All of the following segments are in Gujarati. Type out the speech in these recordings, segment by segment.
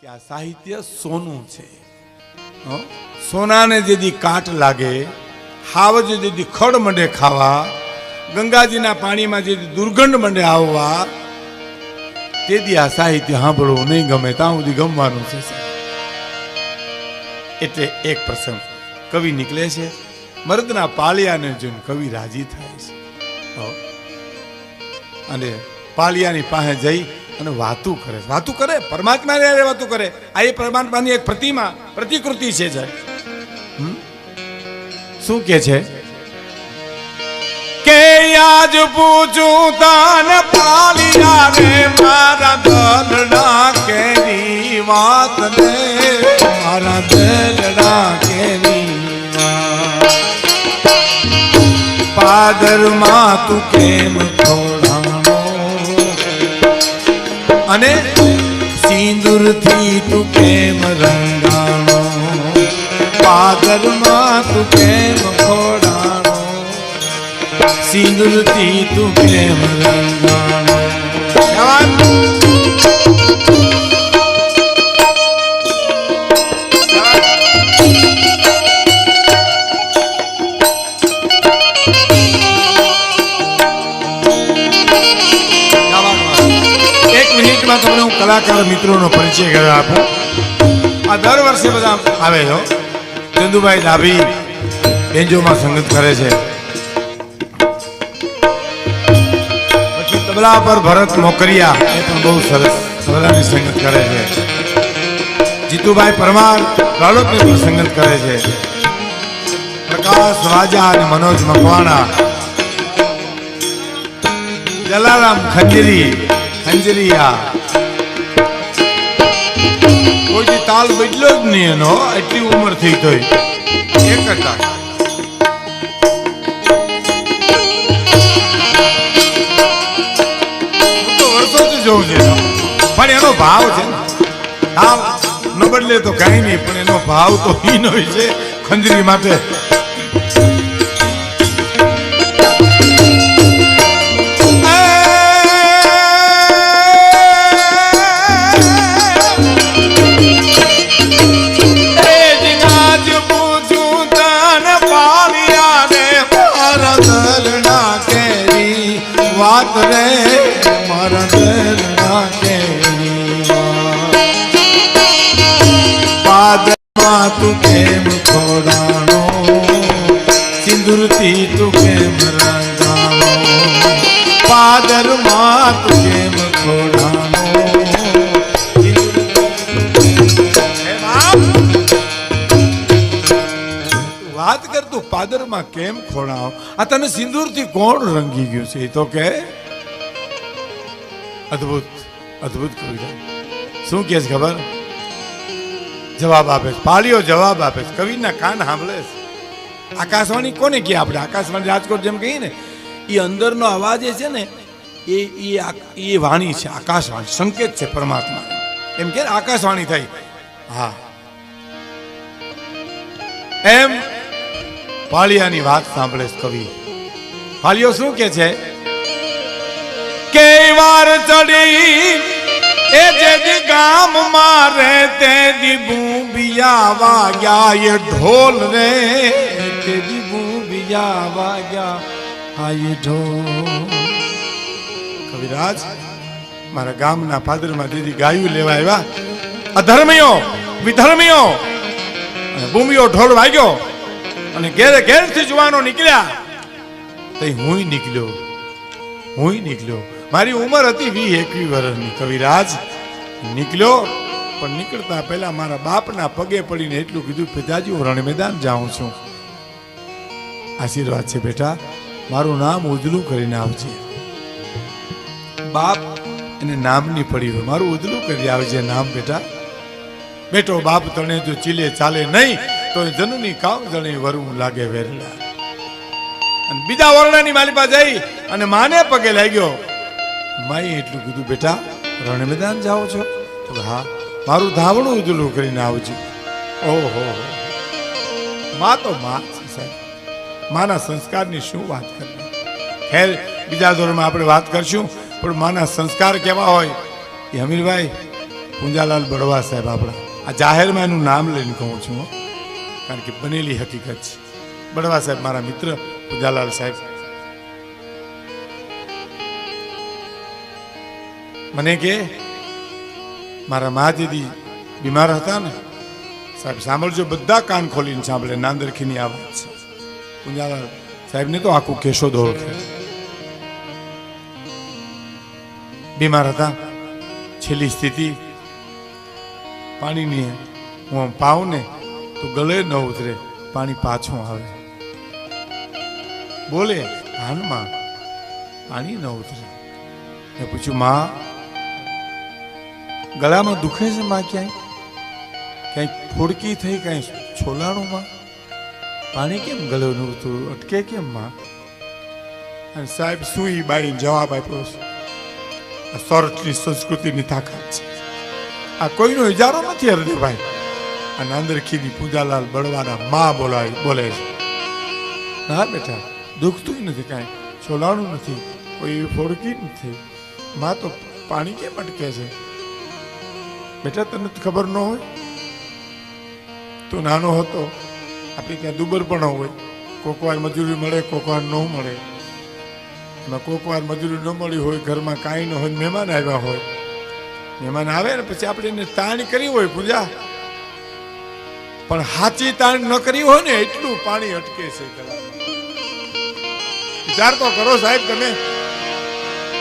કે આ સાહિત્ય સોનું છે. સોનાને જેથી કાટ લાગે, હાવજ જેથી ખડ મંડે ખાવા, ગંગાજીના પાણીમાં જેથી દુર્ગંધ મંડે આવવા, તેથી આ સાહિત્ય સાંભળવું નહીં ગમે ત્યાં સુધી ગમવાનું છે. એટલે એક પ્રસંગ કવિ નીકળે છે, મર્દના પાળિયાને જોઈને કવિ રાજી થાય છે અને પાળિયાની પાસે જઈ અને વાતું કરે પરમાત્માને યારે વાતું કરે. આ એ પરમાત્માની એક પ્રતિકૃતિ છે. શું કે છે કે આજ પૂછું તાન પાળિયા રે મારા દલડા કેરી વાત ને, મારા દલડા કેરી પાદરમાં તું કેમ ખોડાણો અને સિંદૂરથી તું કેમ રંગાણો, પાદરમાં તું કેમ ખોડાણો, સિંદૂરથી તું કેમ રંગાણો. તમને હું કલાકાર મિત્રોનો પરિચય કરી આપું. આ દર વર્ષે બધા આવે છે. ચંદુભાઈ ડાભી બેન્જોમાં સંગત કરે છે. પછી તબલા પર ભરત મોકરિયા એ પણ બહુ સરસ તબલાની સંગત કરે છે. જીતુભાઈ પરમાર ગાળોતની પણ સંગત કરે છે. પ્રકાશ રાજા અને મનોજ મકવાણા, જલારામ ખંજરીયા, કોઈ તાલ બદલ્યો જ નહીં એનો, એટલી ઉંમર થઈ તોય એક હતા. તો વર્ષોથી જોઉં છે પણ એનો ભાવ છે ને, તાલ ન બદલે તો કઈ નહીં પણ એનો ભાવ તો હીનો છે ખંજરી માટે. વાત રે મારા દલડા કેરી પાદરમાં તું કેમ ખોડાણો, સિંદૂરથી તું કેમ રંગાણો, પાદરમાં તું કેમ ખોડાણો. વાત કર તું પાદરમાં કેમ ખોડાવ, આ તને સિંદૂરથી કોણ રંગી ગયું છે? તો કે અદ્ભુત અદ્ભુત કવિતા. શું કે ખબર? જવાબ આપે પાળિયો, જવાબ આપે કવિના કાન સાંભળે. આકાશવાણી કોને કે આપણે આકાશવાણી રાજકોટ જેમ કહીએ ને, એ અંદરનો અવાજ છે ને એ વાણી છે. આકાશવાણી સંકેત છે પરમાત્મા, એમ કે આકાશવાણી થઈ. હા એમ પાળિયાની વાત સાંભળે કવિ. પાળિયો શું કે છે કે વાર ચડી એ જે ગામ મારે તે દીબુબિયા વાગ્યા, એ ઢોલ રે તે દીબુબિયા વાગ્યા, આ એ ઢોલ. કવિરાજ મારા ગામના પાદરમાં દીદી ગાયું લેવા આવ્યા, અધર્મીઓ વિધર્મીઓ બૂમિયો ઢોલ વાગ્યો અને ઘેરથી જવાનો નીકળ્યા. તો હુંય નીકળ્યો. મારી ઉંમર હતી 20-21 વર્ષની. કવિરાજ નીકળ્યો પણ નીકળતા પહેલા મારા બાપના પગે પડીને એટલું કીધું, પિતાજી હું રણ મેદાન જાઉં છું, આશીર્વાદ છે બેટા, મારું નામ ઉજળું કરીને આવજે. બાપ એને નામની પડી હોય, મારું ઉજળું કરી આવજે નામ બેટા. બેટો બાપ તને જો ચીલે ચાલે નહીં તો જનની કામ જણે વરું લાગે વેરલા. અને બીજા ઓરડાની માલિપા જઈ અને માને પગે લાગ્યો. માએ એટલું કીધું, બેટા રણ મેદાન જાઓ છો? તો હા, મારું ધાવણું ઉજળું કરીને આવજો. ઓહો, માં તો માં છે સાહેબ, માના સંસ્કારની શું વાત કરવી. ખેર બીજા ધોરણમાં આપણે વાત કરશું, પણ માના સંસ્કાર કેવા હોય એ અમીરભાઈ પુંજાલાલ બળવા સાહેબ આપણા આ જાહેરમાં એનું નામ લઈને કહું છું હો. કારણ કે બનેલી હકીકત છે. બળવા સાહેબ મારા મિત્ર પુંજાલાલ સાહેબ મને કે મારા મા દીદી બીમાર હતા ને સાહેબ સાંભળજો, બધા કાન ખોલીને સાંભળે, નાંદરખીની આ વાત છે. પુંજાલાલ સાહેબને તો આખું કેશોદ ઓળખે. બીમાર હતા, છેલ્લી સ્થિતિ, પાણીની હું આમ પાઉં ને તો ગળે ન ઉતરે, પાણી પાછું આવે, બોલે કાનમાં પાણી ન ઉતરે. મેં પૂછ્યું માં ગળામાં દુખે છે માં? ક્યાંય ફોડકી થઈ, કાંઈ છોલાણું માં? પાણી કેમ ગળે ન ઉતરું, અટકે કેમ માં? અને સાહેબ શું એ બાઈ જવાબ આપ્યો છે, આ સોરઠની સંસ્કૃતિની તાકાત છે. આ કોઈનો ઇજારો નથી હરદેભાઈ. આ નાંદરખીની પુંજાલાલ બળવાના માં બોલે છે. ના બેટા, દુખતું નથી, કાંઈ છોલાણું નથી, કોઈ ફોડકી નથી માં, તો પાણી કેમ અટકે છે? બેટા તને ખબર ન હોય? તું નાનો હતો, આપણે ત્યાં દુબર પણ હોય, કોક વાર મજૂરી મળે, કોક વાર ન મળે. એમાં કોક વાર મજૂરી ન મળી હોય, ઘરમાં કાંઈ ન હોય, મહેમાન આવ્યા હોય, મહેમાન આવે ને પછી આપણે એને તાણ કરી હોય પૂજા, પણ હાચી તાણ ન કરી હોય ને એટલું પાણી અટકે છે ગળામાં. વિચાર તો કરો સાહેબ તમે,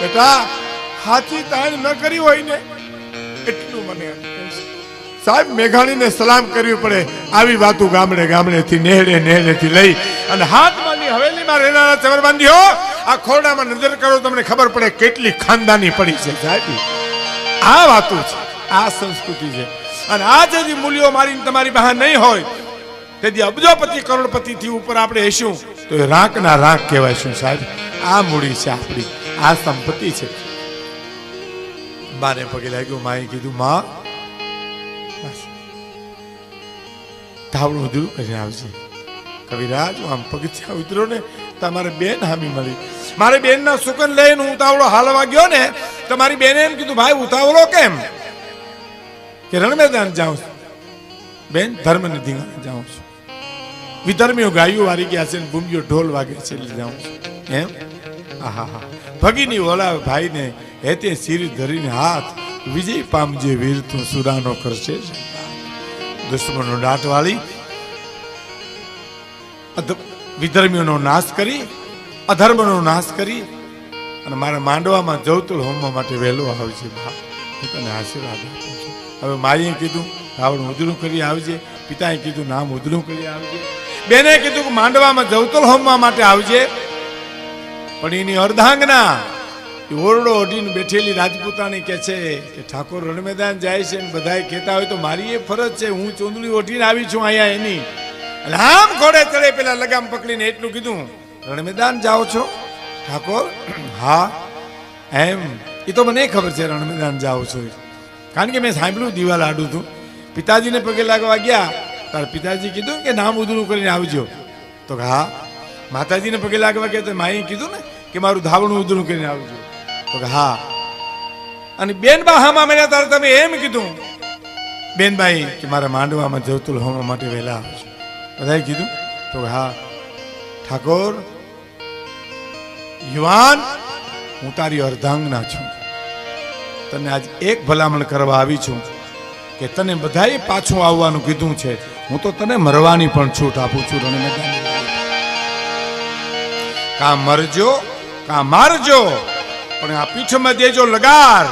બેટા હાચી તાણ ન કરી હોય ને એટલું મને અટકે છે. સાહેબ મેઘાણીને સલામ કરવી પડે. આવી વાતો ગામડે ગામડેથી નેહડેથી લઈ અને હાથમાંની હવેલીમાં રહેનારા ચવરબાંધીઓ આ ખોરડામાં નજર કરો, તમને ખબર પડે કેટલી ખાનદાની પડી છે સાહેબ. આ વાતો છે, આ સંસ્કૃતિ છે. અને આ જે મૂલ્યો મારીને તમારી બહાર નહીં હોય, તેથી અબજોપતિ કરોડપતિ થી ઉપર આપણે હશું તો એ રાંકના રાંક કહેવાય શું સાહેબ. આ મૂડી છે આપણી, આ સંપત્તિ છે. બાને પગે લાગ્યું, માએ કીધું માં ધાવણું દૂર કરીને આવજે. કવિરાજ આમ પગથિયા ઉતર્યો ને તમારે બેન હામી મળી. મારે બેન ના સુકન લઈને હું ઉતાવળો હાલવા ગયો ને, તમારી બેને એમ કીધું ભાઈ ઉતાવળો કેમ? કે રણ મેદાન જાઉં છું બેન, ધર્મ ને ધીંગાણે જાઉં છું. વિધર્મીઓ ગાયો વારી ગયા છે, ભૂમિયો ઢોલ વાગે છે એટલે જાઉં છું એમ. આહા ભગીની ઓલા ભાઈને હેતે શિર ધરીને હાથ, વિજય પામજે વીર તું સુરાનો કરશે. દુશ્મનો દાટ વાળી વિધર્મીઓનો નાશ કરી, અધર્મનો નાશ કરી અને મારા માંડવામાં જવતુલ હોમવા માટે વહેલો આવજે બાપ, હું તને આશીર્વાદ આપું છું. હવે માએ કીધું રાવણ ઉધડું કરી આવજે, પિતાએ કીધું નામ ઉધડું કરી આવજે, બેને કીધું કે માંડવામાં જવતુલ હોમવા માટે આવજે. પણ એની અર્ધાંગના ઓરડો અઢીને બેઠેલી રાજપૂતાણી કે છે કે ઠાકોર રણ મેદાન જાય છે ને બધાય કહેતા હોય તો મારી એ ફરજ છે, હું ચોંદડી ઓઢીને આવી છું અહીંયા એની. આમ ઘોડે ચડે પેલા લગામ પકડીને એટલું કીધું, રણ મેદાન જાઓ છો ઠાકોર? હા એમ. એ તો મને ખબર છે રણ મેદાન જાઓ છો, કારણ કે મેં સાંભળ્યું દિવાલ આડું હતું. પિતાજીને પગે લાગવા ગયા તાર પિતાજી કીધું કે નામ ઉધડું કરીને આવજો. તો હા. માતાજીને પગે લાગવા ગયા તો માએ કીધું ને કે મારું ધાવણું ઉધડું કરીને આવજો. તો હા. અને બેનબા હામાં મળ્યા ત્યારે તમે એમ કીધું બેનબાઈ કે મારા માંડવામાં જવતુલ હોમવા માટે વહેલા આવજો. બધાએ કીધું તો હા. ઠાકોર યુવાન, હું તારી અર્ધાંગના છું, તને આજ એક ભલામણ કરવા આવી છું કે તને બધાએ પાછું આવવાનું કીધું છે, હું તો તને મરવાની પણ છૂટ આપું છું. રણ મેદાન કા મરજો કા મારજો, પણ આ પીઠમાં દેજો લગાર,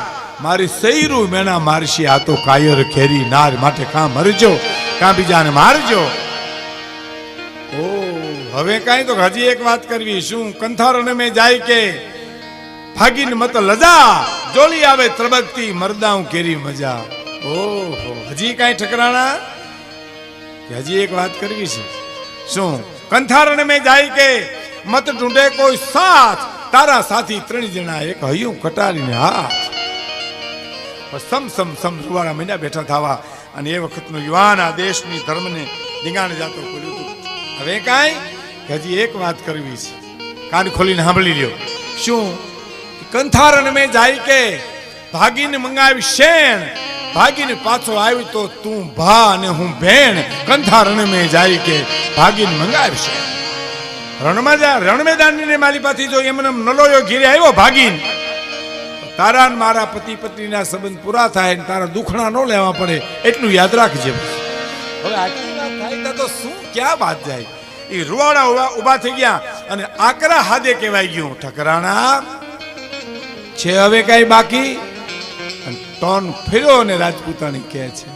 મારી સૈરું મેણા મારશી આ તો કાયર ખેરી નાર, માટે કા મરજો કા બીજાને મારજો. ઓ હવે કાંઈ તો હજી એક વાત કરવી. શું કંથારણ મેં જાય કે ભાગીને મત લજા, જોલી આવે ત્રબકતી મરદાઉ કેરી મજા. ઓહો હજી કાંઈ ઠકરાણા કે હજી એક વાત કરવી છે. શું કંથારણ મેં જાય કે મત ઢૂંઢે કોઈ સાથ, તારા સાથી ત્રણ જણા એક હૈયું કટારીને હાથ. સમ સમ સમ રૂવાડા મહિના બેઠા થવા. અને એ વખતનો યુવાન આ દેશની ધર્મને ધીંગાણે જાતો કર્યું હતું. હવે કાંઈ હજી એક વાત કરવી છે, કાન ખોલીને સાંભળી લ્યો. શું કંથારણ મેં જાય કે ભાગીને મંગાવી શેણ, ભાગીને પાછો આવી તો તું ભા અને હું ભેણ કંથા રણ મેં જાય કે ભાગીને મંગાવશે. રણમાં જા રણ મેદાનની માલી પાછી જો એમને નલોયો ઘીરે આવ્યો ભાગીને, તારા મારા પતિ પત્નીના સંબંધ પૂરા થાય ને તારા દુખણા ન લેવા પડે એટલું યાદ રાખજે. હવે આટલી વાત થાય તો શું ક્યાં વાત જાય. એ રૂવાડા ઉભા થઈ ગયા અને આકરા હાદે કહેવાય ગયું, ઠકરાણા છે હવે કઈ બાકી? ટોન ફેર્યો અને રાજપૂતાણી કહે છે,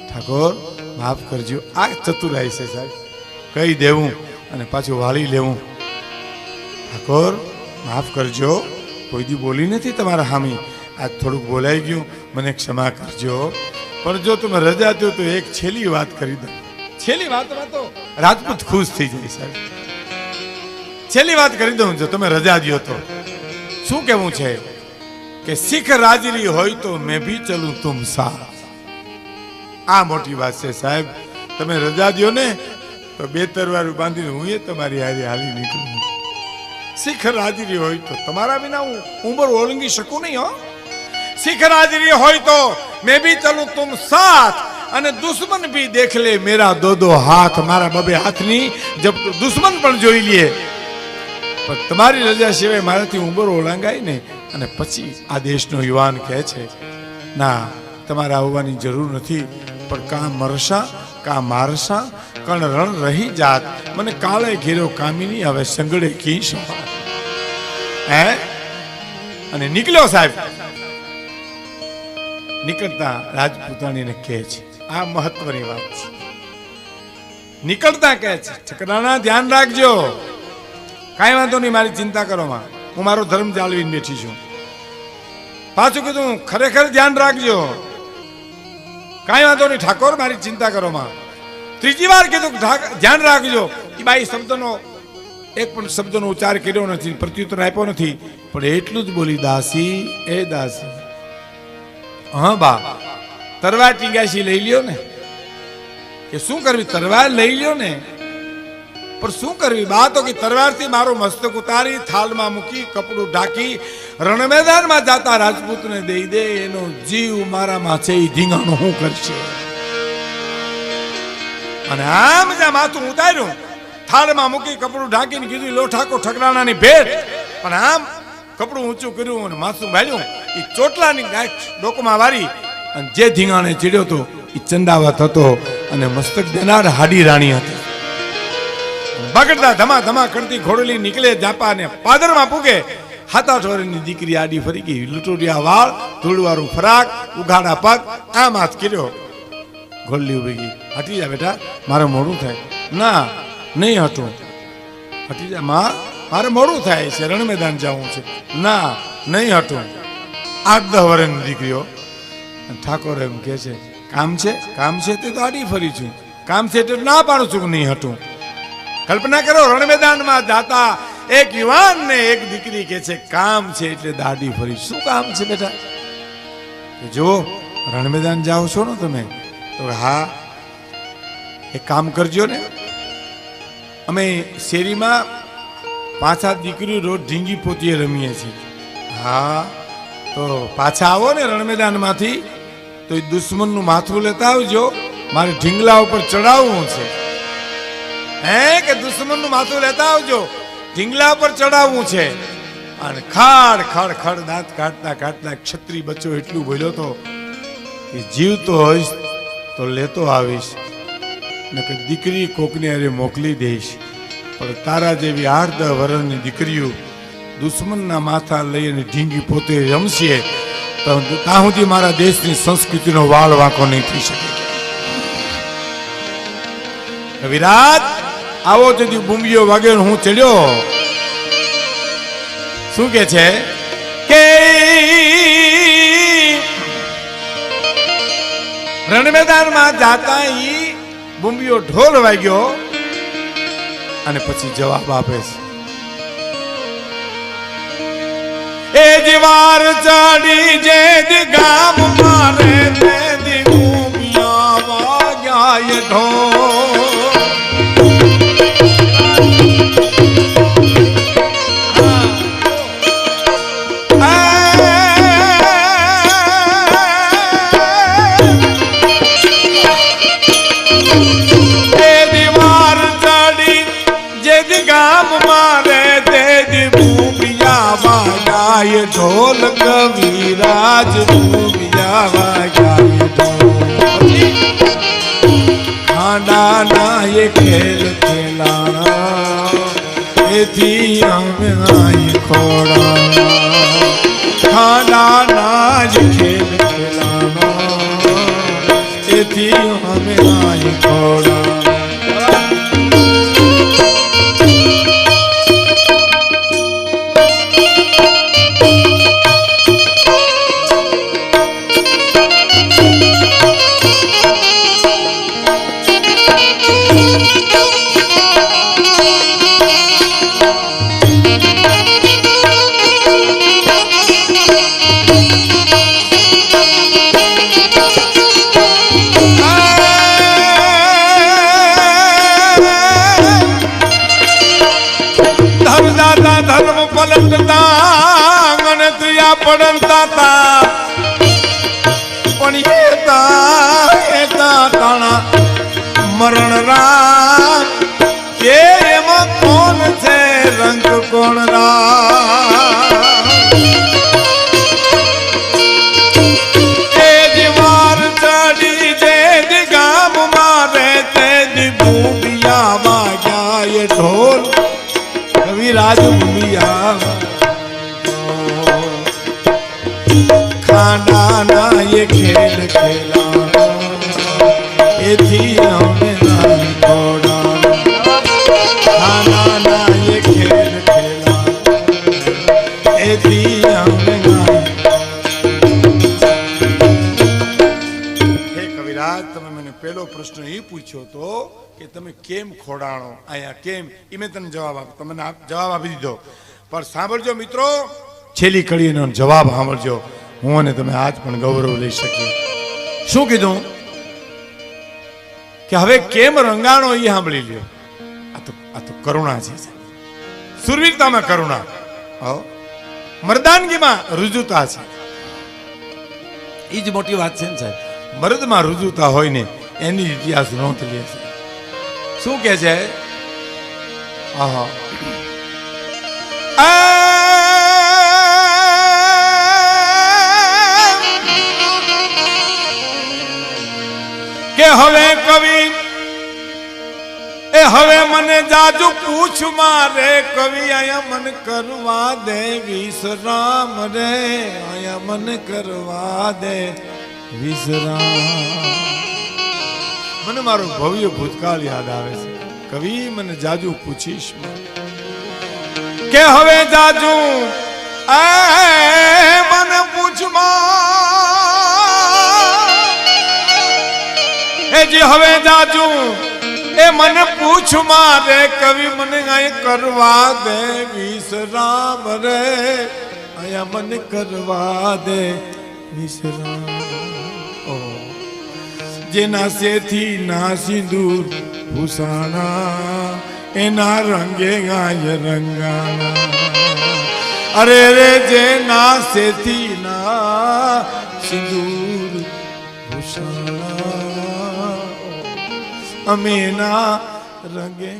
ઠાકોર માફ કરજો. આ ચતુરાઈ છે સાહેબ, કહી દેવું અને પાછું વાળી લેવું. ઠાકોર માફ કરજો, કોઈ દી બોલી નથી તમારા હામી, આજ થોડુંક બોલાઈ ગયું, મને ક્ષમા કરજો. પણ જો તમે રજા દો તો એક છેલ્લી વાત કરી દો. છેલ્લી વાતમાં તો રાજપૂત ખુશ થઈ જાય સાહેબ. છેલ્લી વાત કરી દઉં જો તમે રજા દો તો. શું કહેવું છે કે શીખ રાજરી હોય તો મેં ભી ચલું તુમ સાથ. આ મોટી વાત છે સાહેબ. તમે રજા દો ને તો બે તરવારું બાંધીને હું એ તમારી હારે હાલી નીકળું. શીખ રાજરી હોય તો તમારા વિના હું ઉંમર ઓળંગી શકું નહીં. હો શીખ રાજરી હોય તો મેં ભી ચલું તુમ સાથ, અને દુશ્મન ભી દેખ લે મેરા દો દો હાથ. મારા બબે હાથની જબ દુશ્મન પણ જોઈ લે, પણ તમારી રજા સિવાય મારાથી ઉંમર ઓળંગાય ને. અને પછી આ દેશનો યુવાન કહે છે, ના તમારે આવવાની જરૂર નથી, પણ કાં મરસા કાં મારસા કણ રણ રહી જાત. મને કાળે ઘેરો કામિની હવે સંગડે કી સોહાર. હે અને નીકળ્યો સાહેબ. નીકળતા રાજપૂતાણીને કહે છે, આ મહત્વની વાત છે. નીકળતા કહે છે, ઠકરાણા ધ્યાન રાખજો. કાંઈ વાંધો નહીં, મારી ચિંતા કરો માં, હું મારો ધર્મ જાળવીને બેઠી છું. પાછું કીધું ખરેખર ધ્યાન રાખજો. કાંઈ વાંધો નહીં ઠાકોર, મારી ચિંતા કરો માં. ત્રીજી વાર કીધું ધ્યાન રાખજો. એ બાઈ શબ્દનો એક પણ શબ્દનો ઉચ્ચાર કર્યો નથી, પ્રત્યુત્તર આપ્યો નથી, પણ એટલું જ બોલી, દાસી એ દાસી. હા બા, તરવાર ટીંગાસી લઈ લ્યો ને. કે શું કરવી? તરવાર લઈ લ્યો ને. પણ શું કરવી બા? તો કે તરવારથી મારો મસ્તક ઉતારી થાળમાં મૂકી કપડું ઢાંકી રણ મેદાનમાં જાતા રાજપૂતને દઈ દે. એનો જીવ મારામાં છે, એ ધીંગાણું શું કરશે? અને આમ જ્યાં માથું ઉતાર્યું, થાળમાં મૂકી કપડું ઢાંકીને કીધું, લો ઠાકો ઠકરાણાની ભેટ. પણ આમ કપડું ઊંચું કર્યું અને માથું બાળ્યું. એ ચોટલાની ગાંઠ ડોકમાં વારી અને જે ધીંગાણે ચીડ્યો હતો એ ચંદાવત હતો અને મસ્તક દેનાર હાડી રાણી હતી. બગડતા ધમા ધમા કરતી ઘોડલી નીકળે જાપા ને પાદરમાં પૂગે. 7-8 વર્ષની દીકરી આડી ફરી ગઈ, લૂંટોડિયા વાળ, ધૂળવાળું ફરાક, ઉઘાડા પગ, આમ હાથ કર્યો. ઘોડલી ઉભી ગઈ, હટી જા બેટા, મારે મોડું થાય. ના નહીં હટું. હટી જા માં, મારે મોડું થાય છે, રણ મેદાન જવું છે. ના નહીં હટું. 8-10 વર્ષની દીકરીઓ. ઠાકોર એમ કે છે, કામ છે? કામ છે તે તો આડી ફરી છું. કામ છે એટલે ના પાડું છું કે નહીં હટું. કલ્પના કરો, રણ મેદાનમાં જાતા એક યુવાન ને એક દીકરી કે છે કામ છે એટલે દાઢી ફરી. શું કામ છે બેટા? જો રણ મેદાન જાઓ છો ને તમે, તો હા એક કામ કરજો ને. અમે શેરીમાં 5-7 દીકરીઓ રોજ ઢીંગી પોતીએ રમીએ છીએ. હા તો પાછા આવો ને રણ મેદાનમાંથી તો એ દુશ્મનનું માથું લેતા આવજો, મારે ઢીંગલા ઉપર ચડાવવું છે. હે કે દુશ્મનનું માથું લેતા આવજો, ઢીંગલા પર ચડાવવું છે. અને ખાડ ખાડ ખાડ દાંત કાઢતા કાઢતા ક્ષત્રિય બચ્ચો એટલું બોલ્યો તો કે જીવતો હોઈશ તો લેતો આવીશ, ને કે દીકરી કોકને અરે મોકલી દઈશ. પણ તારા જેવી 8-10 વર્ષની દીકરીઓ દુશ્મનના માથા લઈને ઢીંગી પોતે રમશે તો ત્યાં સુધી મારા દેશની સંસ્કૃતિનો વાળ વાંકો નહીં થઈ શકે. વિરાટ આવો તેથી બુંબીઓ વાગે હું ચડ્યો. શું કે છે કે રણ મેદાનમાં જાતા ઈ બુંબીઓ ઢોલ વાગ્યો અને પછી જવાબ આપે છે, એ જીવાર ચડી જે ગામ મારે તે દી બુંબીઓ વાગ્યા ઢોલ. ઢોલ કવિરાજ ભૂમિયા વાગ્યા ઢોલ ખાંડા ના એ ખેલ ખેલાણા એથી અમે આઈ ખોડા ખાંડા ના જ ખેલ ખેલાણા એથી અમે આઈ ખોડા પડતા તા પણ એતા તાણા મરણ રામ કે એમાં કોણ છે રંગ કોણ રામ એ દીવાર ચડી જે ગામ મારે તે ભૂમિયા વાગ્યા એ ઢોલ કવિરાજ ભૂમિયા ખાંડા ના એ ખેલ ખેલા એથી અમે નાઈ ખોડા ખાંડા ના એ ખેલ ખેલા એથી અમે નાઈ હે કવિરાજ તમે મને પહેલો પ્રશ્ન એ પૂછ્યો તો કે તમે કેમ ખોડાણો અહીંયા કેમ એ મેં તને જવાબ આપ્યો તમને જવાબ આપી દીધો પણ સાંભળજો મિત્રો છેલ્લી કડીનો જવાબ સાંભળજો હું અને તમે આજ પણ ગૌરવ લઈ શકીએ શું કીધું કે હવે કેમ રંગાણો એ સાંભળી લ્યો આ તો કરુણા છે સુરવીરતામાં કરુણા મર્દાનગીમાં રુજુતા છે એ જ મોટી વાત છે ને સાહેબ મર્દમાં રુજુતા હોય ને એની ઇતિહાસ નોંધ લે છે શું કે છે કે હવે કવિ એ હવે મને જાજુ પૂછ મારે કવિ આયા મન કરવા દે વિશ્રામ રે આયા મન કરવા દે વિશ્રામ મને મારો ભવ્ય ભૂતકાળ યાદ આવે છે કવિ મને જાજુ પૂછીશ કે હવે જાજુ મને પૂછમાં એ જે હવે જાજુ એ મને પૂછ મારે કવિ મને આય કરવા દે વિશ્રામ રે આયા મને કરવા દે વિશ્રામ જેના સેથી ના સિંદૂર ભૂષાણા એના રંગે ગાય રંગાણા અરે રે જેના સેથી ના સિંદૂર ભૂષાણા અમે ના રંગે